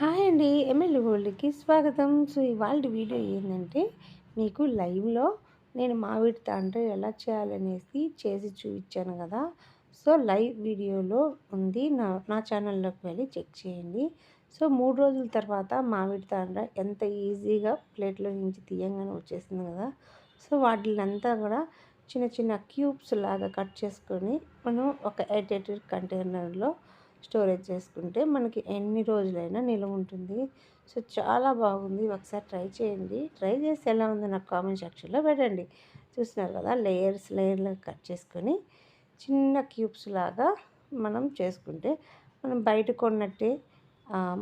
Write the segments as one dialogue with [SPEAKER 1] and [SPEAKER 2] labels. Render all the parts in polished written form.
[SPEAKER 1] Hi అండి. ML వరల్డ్‌కి స్వాగతం. So, ఇవాల్టి వీడియో ఏందంటే, మీకు లైవ్‌లో నేను మామిడి తాండ్ర ఎలా చేయాలనేసి చేసి చూపిచ్చాను గదా! సో, లైవ్ వీడియోలో ఉంది. నా నా ఛానల్‌లోకి వెళ్ళి చెక్ చేయండి. సో, 3 రోజుల తర్వాత మామిడి తాండ్ర ఎంత ఈజీగా ప్లేట్‌లో నుంచి తీయంగానే వచ్చేసింది గదా! సో, వాటిలంతా గూడా చిన్న చిన్న క్యూబ్స్ లాగా కట్ చేసుకొని, మనం ఒక ఎయిటెడ్ కంటైనర్‌లో స్టోరేజ్ చేసుకుంటే మనకి ఎన్ని రోజులైనా నిల్వ ఉంటుంది. సో, చాలా బాగుంది. ఒకసారి ట్రై చేయండి. ట్రై చేసి ఎలా ఉందో నాకు కామెంట్ సెక్షన్‌లో పెట్టండి. చూస్తున్నారు కదా! లేయర్‌లుగా కట్ చేసుకొని చిన్న క్యూబ్స్ లాగా మనం చేసుకుంటే మనం బయట కొన్నట్టే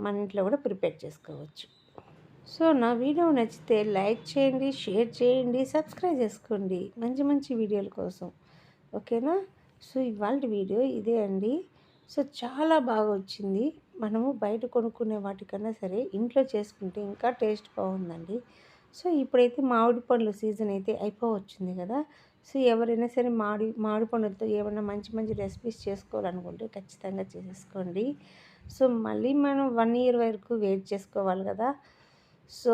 [SPEAKER 1] మన ఇంట్లో కూడా ప్రిపేర్ చేసుకోవచ్చు. సో, నా వీడియో నచ్చితే లైక్ చేయండి, షేర్ చేయండి, సబ్స్క్రైబ్ చేసుకోండి. మంచి మంచి వీడియోల కోసం. ఓకేనా? సో, ఇవాల్టి వీడియో ఇదే అండి. సో, చాలా బాగా వచ్చింది. మనము బయట కొనుక్కునే వాటికన్నా సరే ఇంట్లో చేసుకుంటే ఇంకా టేస్ట్ బాగుందండి. సో, ఇప్పుడైతే మామిడి పండ్ల సీజన్ అయితే అయిపోవచ్చింది కదా! సో, ఎవరైనా సరే మామిడి పండులతో ఏమన్నా మంచి మంచి రెసిపీస్ చేసుకోవాలనుకుంటే ఖచ్చితంగా చేసేసుకోండి. సో, మళ్ళీ మనం 1 ఇయర్ వరకు వెయిట్ చేసుకోవాలి కదా! సో,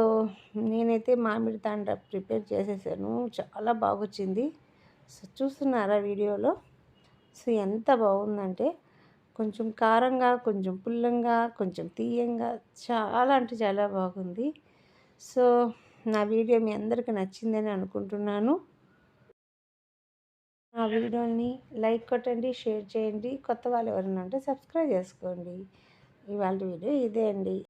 [SPEAKER 1] నేనైతే మామిడి తాండ్ర ప్రిపేర్ చేసేసాను. చాలా బాగొచ్చింది. సో, చూస్తున్నారా వీడియోలో? సో, ఎంత బాగుందంటే కొంచెం కారంగా, కొంచెం పుల్లంగా, కొంచెం తియ్యంగా చాలా అంటే చాలా బాగుంది. సో, నా వీడియో మీ అందరికి నచ్చిందని అనుకుంటున్నాను. నా వీడియోని లైక్ కొట్టండి, షేర్ చేయండి. కొత్త వాళ్ళు ఎవరైనా ఉంటే సబ్స్క్రైబ్ చేసుకోండి. ఇవాల్టి వీడియో ఇదే అండి.